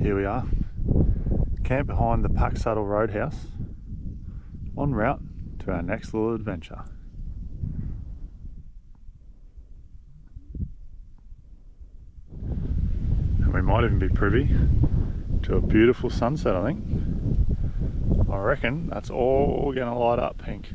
Here we are, camped behind the Pack Saddle Roadhouse, en route to our next little adventure. And we might even be privy to a beautiful sunset, I think. I reckon that's all going to light up pink.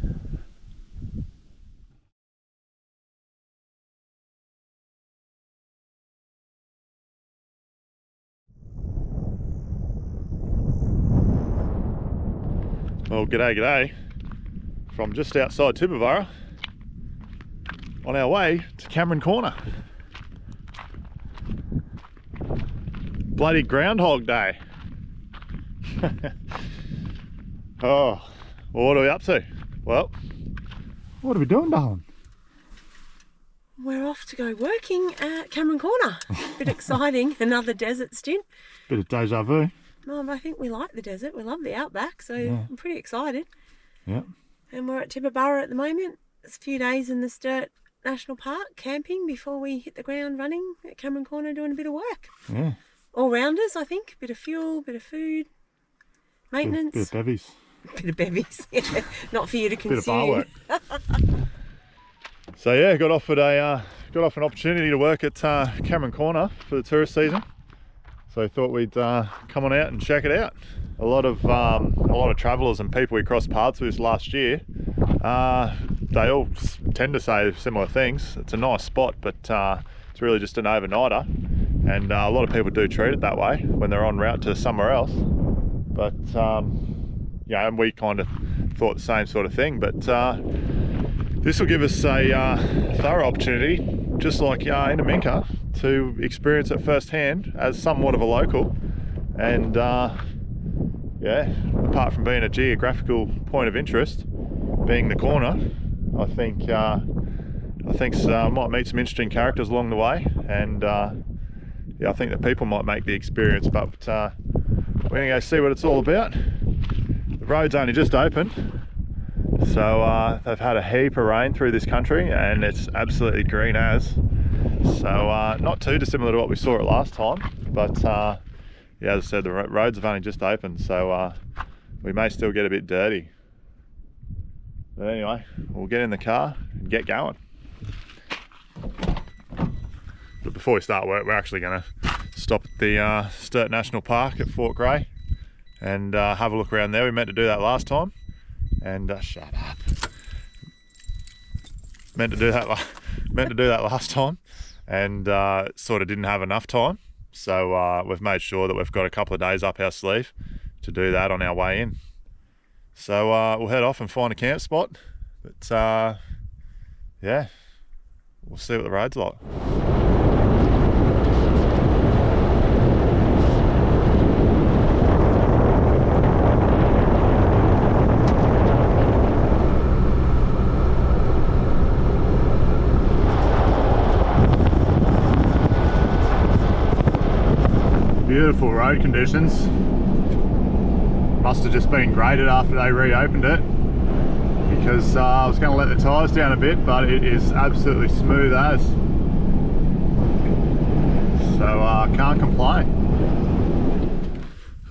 Well, g'day from just outside Tibooburra on our way to Cameron Corner. Bloody Groundhog Day. Oh, well, what are we up to? Well, what are we doing, darling? We're off to go working at Cameron Corner. Bit exciting, another desert stint. Bit of deja vu. No, but I think we like the desert. We love the outback, so Yeah. I'm pretty excited. Yeah. And we're at Tibooburra at the moment. It's a few days in the Sturt National Park camping before we hit the ground running at Cameron Corner doing a bit of work. Yeah. All rounders, I think. Bit of fuel, bit of food, maintenance. Bit of bevies. Bit of bevies. Yeah. Not for you to consume. Bit of bar work. So yeah, got offered an opportunity to work at Cameron Corner for the tourist season. So thought we'd come on out and check it out. A lot of travellers and people we crossed paths with last year, they all tend to say similar things. It's a nice spot, but it's really just an overnighter, and a lot of people do treat it that way when they're en route to somewhere else. But yeah, and we kind of thought the same sort of thing. But this will give us a thorough opportunity, just like in Aminka, to experience it firsthand as somewhat of a local. And yeah, apart from being a geographical point of interest, being the corner, I think might meet some interesting characters along the way, and yeah, I think that people might make the experience. But we're gonna go see what it's all about. The road's only just opened, so they've had a heap of rain through this country, and it's absolutely green as. So not too dissimilar to what we saw it last time, but yeah, as I said, the roads have only just opened, so we may still get a bit dirty. But anyway, we'll get in the car and get going. But before we start work, we're actually going to stop at the Sturt National Park at Fort Grey and have a look around there. We meant to do that last time, and shut up. Meant to do that last time, and sort of didn't have enough time. So we've made sure that we've got a couple of days up our sleeve to do that on our way in. So we'll head off and find a camp spot. But yeah, we'll see what the road's like. Beautiful road conditions. Must have just been graded after they reopened it, because I was going to let the tyres down a bit, but it is absolutely smooth as. So I can't complain.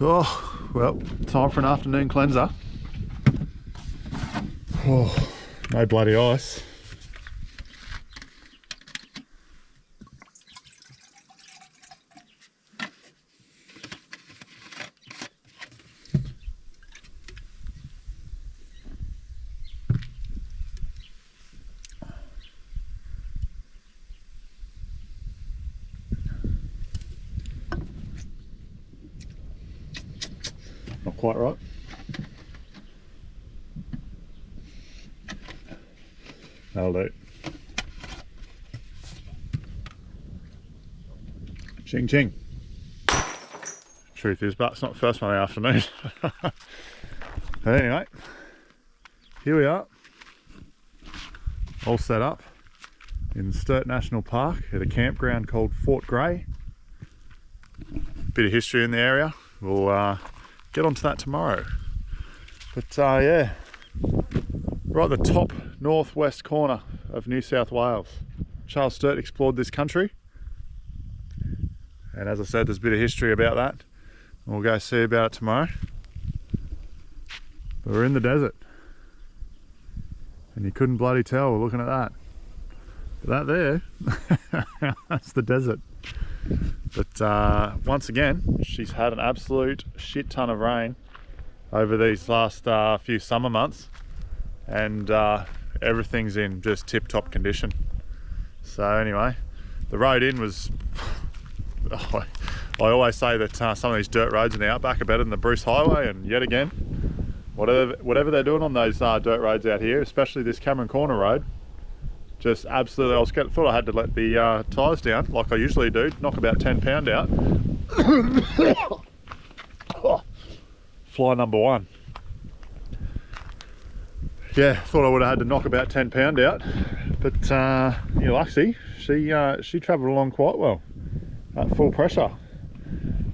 Oh, well, time for an afternoon cleanser. Oh, no bloody ice. Not quite right. That'll do. Ching ching. Truth is, but it's not the first one in the afternoon. But anyway, here we are, all set up, in Sturt National Park at a campground called Fort Grey. Bit of history in the area. We'll get onto that tomorrow. But yeah, right at the top northwest corner of New South Wales. Charles Sturts explored this country, and as I said, there's a bit of history about that. We'll go see about it tomorrow. But we're in the desert, and you couldn't bloody tell. We're looking at that. But that there, that's the desert. But once again, she's had an absolute shit ton of rain over these last few summer months, and everything's in just tip-top condition. So anyway, the road in was, I always say that some of these dirt roads in the Outback are better than the Bruce Highway, and yet again, whatever they're doing on those dirt roads out here, especially this Cameron Corner road, just absolutely, thought I had to let the tyres down like I usually do, knock about 10 pound out. Fly number one. Yeah, thought I would have had to knock about 10 pound out, but you know, Luxie, she travelled along quite well at full pressure.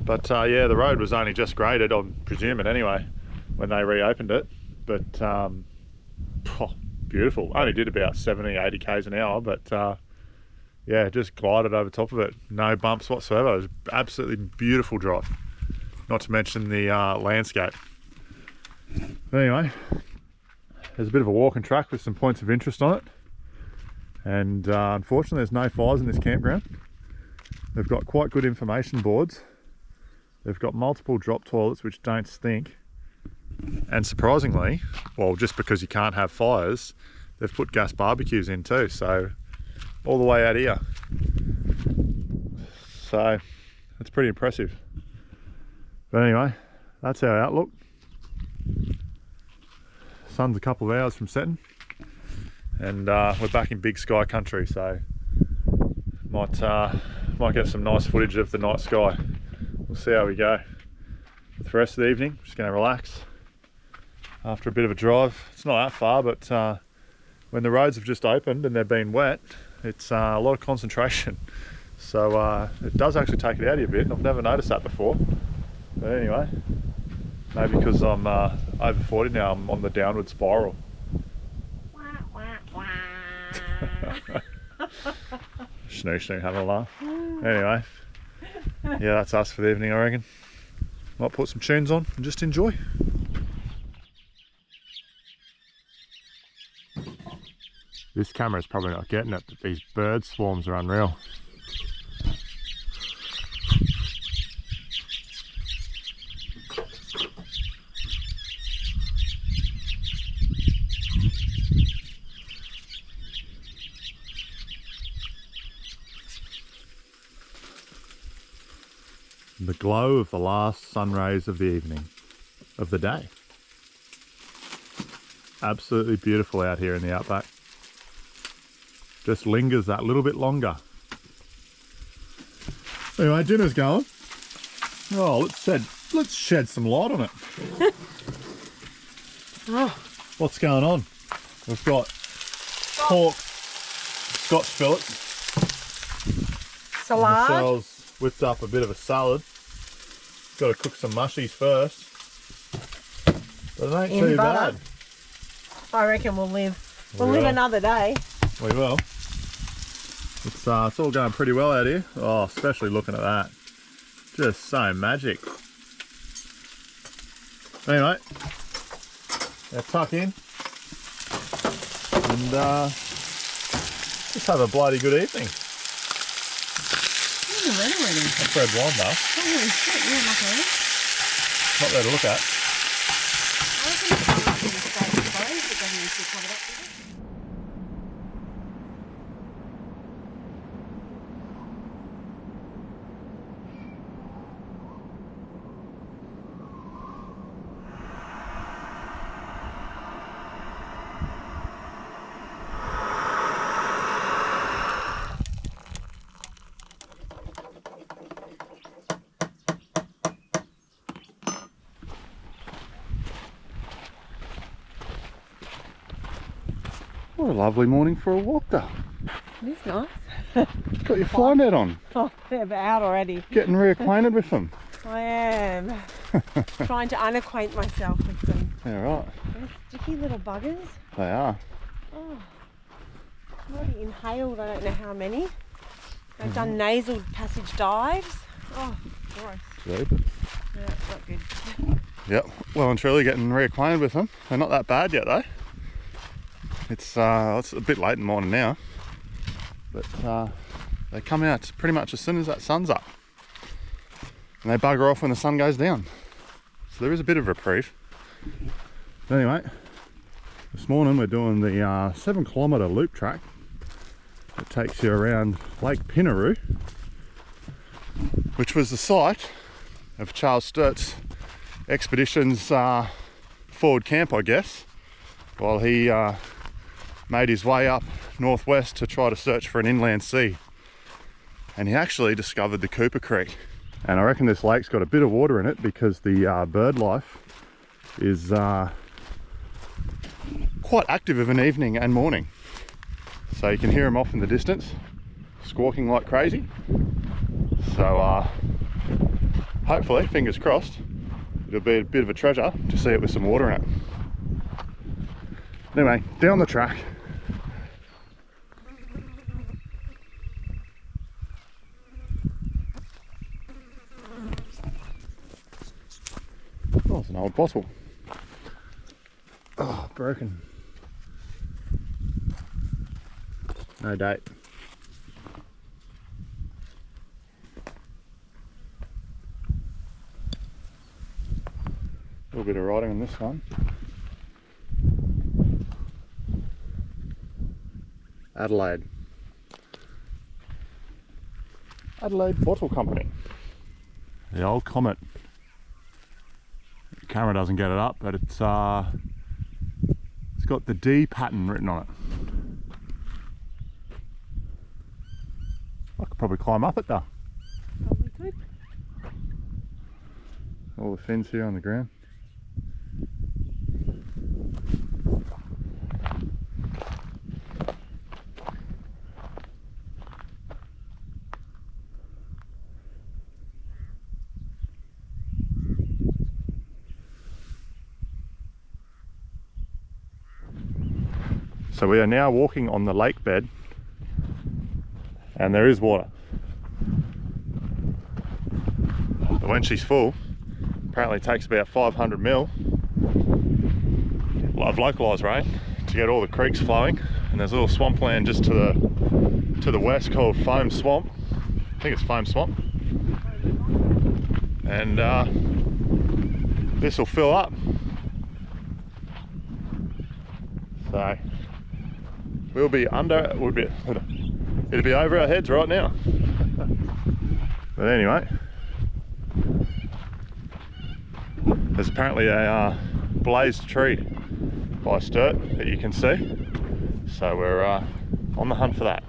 But yeah, the road was only just graded, I'm presuming anyway, when they reopened it. But beautiful. Only did about 70, 80 k's an hour, but yeah, just glided over top of it. No bumps whatsoever. It was absolutely beautiful drive. Not to mention the landscape. But anyway, there's a bit of a walking track with some points of interest on it. And unfortunately, there's no fires in this campground. They've got quite good information boards. They've got multiple drop toilets which don't stink. And surprisingly, well, just because you can't have fires, they've put gas barbecues in too, so all the way out here. So it's pretty impressive. But anyway, that's our outlook. Sun's a couple of hours from setting, and we're back in big sky country, so might get some nice footage of the night sky. We'll see how we go. For the rest of the evening, just going to relax after a bit of a drive. It's not that far, but when the roads have just opened and they've been wet, it's a lot of concentration. So it does actually take it out of you a bit. I've never noticed that before. But anyway, maybe because I'm over 40 now, I'm on the downward spiral. Snoo, having a laugh. Anyway, yeah, that's us for the evening, I reckon. Might put some tunes on and just enjoy. This camera's probably not getting it, but these bird swarms are unreal. The glow of the last sun rays of the evening, of the day. Absolutely beautiful out here in the Outback. Just lingers that little bit longer. Anyway, dinner's going. Oh, let's shed some light on it. Oh. What's going on? We've got pork, Scotch fillets. Salad. Michelle's whipped up a bit of a salad. Got to cook some mushies first. But it ain't too bad. I reckon we'll live another day. We will. It's all going pretty well out here. Oh, especially looking at that. Just so magic. Anyway, now tuck in and just have a bloody good evening. That's red wine though. Holy shit, yeah, not really. Not there to look at. I reckon it's not in the state of clothes, but then you should cover it up with it. What a lovely morning for a walk though. It is nice. Got your fly net on. Oh, they're out already. Getting reacquainted with them. I am. Trying to unacquaint myself with them. Yeah, right. They're sticky little buggers. They are. Oh, I've already inhaled I don't know how many. They've done nasal passage dives. Oh, gross. Jeepers. Yeah, it's not good. Yep, well and truly getting reacquainted with them. They're not that bad yet though. It's a bit late in the morning now, but they come out pretty much as soon as that sun's up, and they bugger off when the sun goes down. So there is a bit of reprieve. But anyway, this morning we're doing the 7-kilometre loop track that takes you around Lake Pinnaroo, which was the site of Charles Sturts' expedition's forward camp, I guess, while he made his way up northwest to try to search for an inland sea. And he actually discovered the Cooper Creek. And I reckon this lake's got a bit of water in it because the bird life is quite active of an evening and morning. So you can hear them off in the distance, squawking like crazy. So hopefully, fingers crossed, it'll be a bit of a treasure to see it with some water in it. Anyway, down the track. Oh, it's an old bottle. Oh, broken. No date. A little bit of writing on this one. Adelaide. Adelaide Bottle Company. The old Comet. The camera doesn't get it up, but it's got the D pattern written on it. I could probably climb up it though. Probably could. All the fins here on the ground. So we are now walking on the lake bed, and there is water. But when she's full, apparently it takes about 500 mil of localised rain to get all the creeks flowing. And there's a little swampland just to the west called Foam Swamp. I think it's Foam Swamp. And this will fill up. So it'll be over our heads right now. But anyway, there's apparently a blazed tree by Sturt that you can see, so we're on the hunt for that.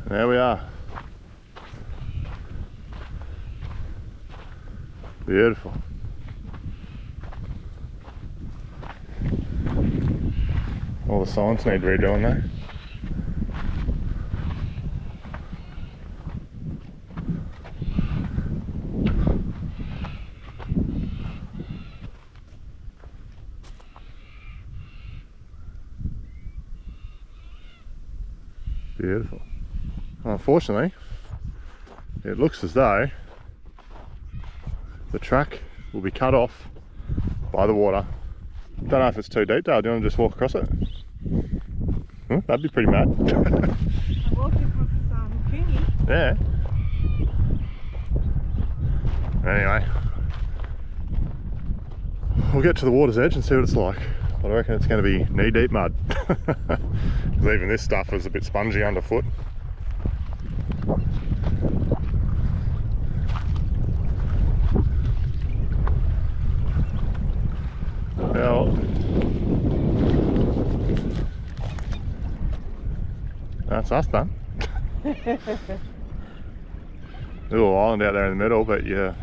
There we are. Beautiful. All the signs need redoing there. Beautiful. Unfortunately, it looks as though the track will be cut off by the water. Don't know if it's too deep, Dale. Do you want to just walk across it? That'd be pretty mad. I walked across Cooney. Yeah. Anyway, we'll get to the water's edge and see what it's like. But I reckon it's going to be knee-deep mud. Because even this stuff is a bit spongy underfoot. Well, that's us done. Little island out there in the middle, but you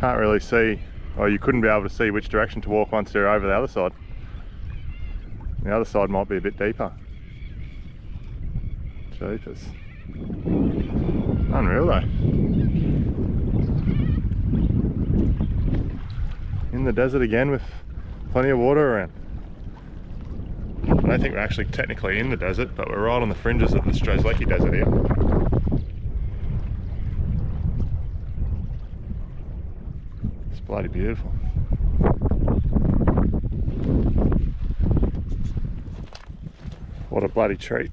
can't really see Or you couldn't be able to see which direction to walk once you're over the other side. The other side might be a bit deeper. Jeepers. Unreal though. In the desert again with plenty of water around. I don't think we're actually technically in the desert, but we're right on the fringes of the Strzelecki Desert here. It's bloody beautiful. What a bloody treat.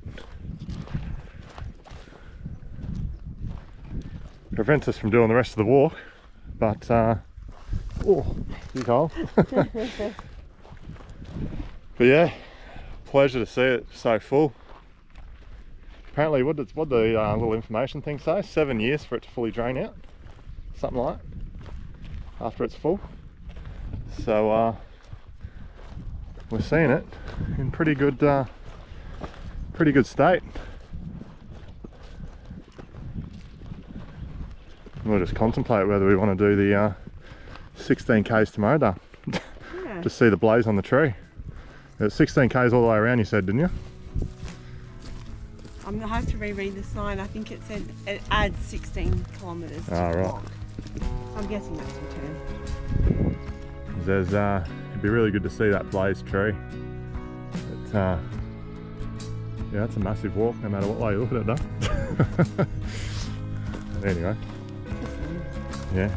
Prevents us from doing the rest of the walk, but oh, big hole. But yeah, pleasure to see it so full. Apparently, what the little information thing say? 7 years for it to fully drain out, something like that, after it's full. So we're seeing it in pretty good state. We'll just contemplate whether we want to do the 16 k's tomorrow, Dan. Yeah. Just see the blaze on the tree. It's 16 k's all the way around, you said, didn't you? I'm gonna have to reread the sign. I think it said it adds 16 kilometres to the walk. So I'm guessing that's the turn. It'd be really good to see that blazed tree. Yeah, it's a massive walk, no matter what way you look at it, though. Anyway, yeah.